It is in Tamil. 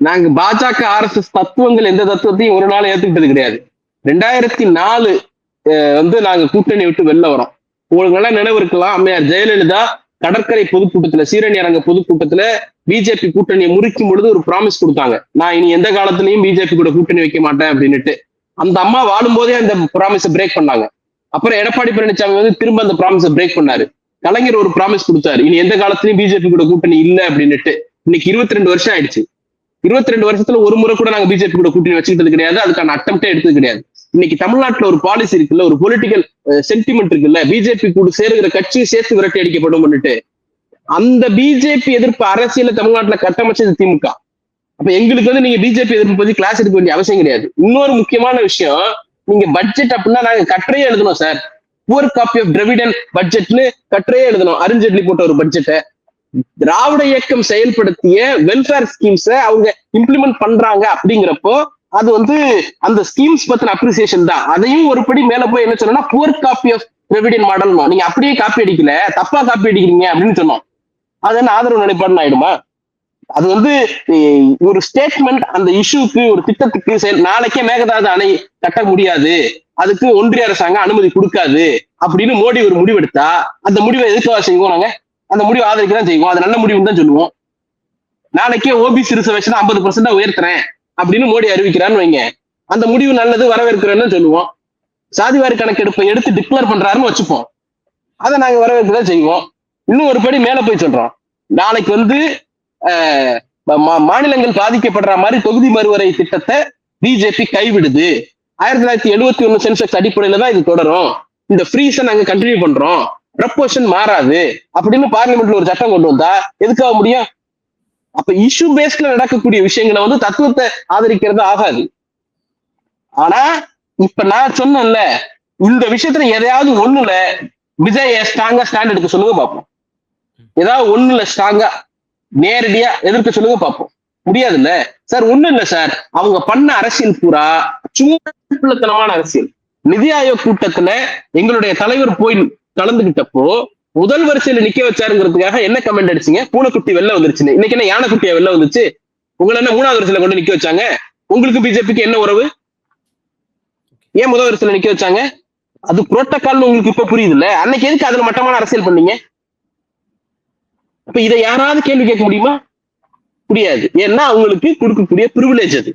நாங்க பாஜக RSS தத்துவங்கள் எந்த தத்துவத்தையும் ஒரு நாள் ஏத்துக்கிட்டது கிடையாது. 2004 நாங்க கூட்டணி விட்டு வெளில வரோம். உங்களுக்கு நல்லா நினைவு இருக்கலாம், அம்மையார் ஜெயலலிதா கடற்கரை பொதுக்கூட்டத்துல, சீரணி அரங்க பொதுக்கூட்டத்துல பிஜேபி கூட்டணியை முறிக்கும் பொழுது ஒரு ப்ராமிஸ் கொடுத்தாங்க, நான் இனி எந்த காலத்திலையும் பிஜேபி கூட கூட்டணி வைக்க மாட்டேன் அப்படின்னுட்டு. அந்த அம்மா வாழும் போதே அந்த ப்ராமிஸை பிரேக் பண்ணாங்க. அப்புறம் எடப்பாடி பழனிசாமி திரும்ப அந்த ப்ராமிஸை பிரேக் பண்ணாரு. கலைஞர் ஒரு ப்ராமிஸ் கொடுத்தாரு, இனி எந்த காலத்திலையும் பிஜேபி கூட கூட்டணி இல்லை அப்படின்னுட்டு. இன்னைக்கு 22 வருஷம் ஆயிடுச்சு. 22 வருஷத்துல ஒரு முறை கூட நாங்க பிஜேபி கூட கூட்டணி வச்சுக்கிட்டது கிடையாது, அதுக்கான அட்டம்ப்டே எடுத்தது கிடையாது. இன்னைக்கு தமிழ்நாட்டுல ஒரு பாலிசி இருக்குல்ல, ஒரு பொலிட்டிக்கல் சென்டிமெண்ட் இருக்குல்ல, பிஜேபி கூட சேருகிற கட்சியை சேர்த்து விரட்டி அடிக்கப்படும் பண்ணிட்டு, அந்த பிஜேபி எதிர்ப்பு அரசியல தமிழ்நாட்டுல கட்டமைச்சது திமுக. அப்ப எங்களுக்கு நீங்க பிஜேபி எதிர்ப்பு பத்தி கிளாஸ் எடுக்க வேண்டிய அவசியம் கிடையாது. இன்னொரு முக்கியமான விஷயம், நீங்க பட்ஜெட் அப்படின்னா நாங்க கட்டுரையே எழுதணும் sir. Poor copy of Dravidian பட்ஜெட்னு கட்டுரையே எழுதணும். அருண்ஜேட்லி போட்ட ஒரு பட்ஜெட்டை திராவிட இயக்கம் செயல்படுத்திய வெல்ஃபேர் ஸ்கீம்ஸ அவங்க இம்ப்ளிமெண்ட் பண்றாங்க அப்படிங்கிறப்போ அது அந்த ஸ்கீம்ஸ் பத்தின அப்ரிசியேஷன் தான். அதையும் ஒரு படி மேல போய் என்ன சொன்னா, poor copy of Dravidian model, நீங்க அப்படியே காப்பி அடிக்கல, தப்பா காப்பி அடிக்கிறீங்க அப்படின்னு சொன்னோம். அது என்ன ஆதரவு நிலைப்பாடுன்னு ஆயிடுமா? அது ஒரு ஸ்டேட்மெண்ட், அந்த இஷ்யூக்கு, ஒரு திட்டத்துக்கு நாளைக்கே மேகதாது அணை கட்ட முடியாது, அதுக்கு ஒன்றிய அரசாங்கம் அனுமதி கொடுக்காது அப்படின்னு மோடி ஒரு முடிவெடுத்தா, அந்த முடிவை எதுக்காக செய்வோம்? நாங்க அந்த முடிவு ஆதரிக்க தான் செய்வோம். அது நல்ல முடிவுன்னு தான் சொல்லுவோம். நாளைக்கே ஓபிசி ரிசர்வேஷன் 50% உயர்த்துறேன் அப்படின்னு மோடி அறிவிக்கிறான்னு வைங்க, அந்த முடிவு நல்லது, வரவேற்கிறேன்னு சொல்லுவோம். சாதிவாரி கணக்கெடுப்பை எடுத்து டிக்ளேர் பண்றாருன்னு வச்சுப்போம், அதை நாங்க வரவேற்கதான் செய்வோம். இன்னும் ஒரு படி மேல போய் சொல்றோம், நாளைக்கு மாநிலங்கள் பாதிக்கப்படுற மாதிரி தொகுதி மறுவரை திட்டத்தை பிஜேபி கைவிடுது, 1971 சென்செக்ஸ் அடிப்படையில தான் இது தொடரும், இந்த ஃப்ரீஸை நாங்க கண்டினியூ பண்றோம், ப்ரப்போஷன் மாறாது அப்படின்னு பார்லிமெண்ட்ல ஒரு சட்டம் கொண்டு வந்தா எதுக்காக முடியும்? அப்ப இஷ்யூ பேஸ்ட்ல நடக்கக்கூடிய விஷயங்களை தத்துவத்தை ஆதரிக்கிறது ஆகாது. ஆனா இப்ப நான் சொன்னேன்ல, இந்த விஷயத்துல எதையாவது ஒண்ணுல விஜய் ஸ்ட்ராங்கா ஸ்டாண்ட் எடுக்க சொல்லுங்க பார்ப்போம். ஏதாவது ஒண்ணுல ஸ்ட்ராங்கா நேரடியா எதிர்க்க சொல்லுங்க பார்ப்போம். முடியாதுல்ல சார். ஒண்ணும் இல்ல சார், அவங்க பண்ண அரசியல் பூரா சும்மா அரசியல். நிதி ஆயோக் கூட்டத்துல எங்களுடைய தலைவர் போய் கலந்துகிட்டப்போ முதல் வரிசையில நிக்க வச்சாருங்கிறதுக்காக என்ன கமெண்ட் அடிச்சீங்க? பூனைக்குட்டி வெளில வந்துருச்சுன்னு. இன்னைக்கு என்ன யானைக்குட்டியா வெளில வந்துச்சு? உங்களை என்ன 3வது வரிசையில கொண்டு நிக்க வச்சாங்க? உங்களுக்கு பிஜேபிக்கு என்ன உறவு? ஏன் முதல் வரிசையில நிக்க வச்சாங்க? அது புரோட்டோகால்னு உங்களுக்கு இப்ப புரியுது இல்ல? அன்னைக்கு எதுக்கு அதுல மட்டமான அரசியல் பண்ணீங்க? அப்ப இதை யாராவது கேள்வி கேட்க முடியுமா? முடியாது. ஏன்னா அவங்களுக்கு கொடுக்கக்கூடிய பிரிவிலேஜ் அது.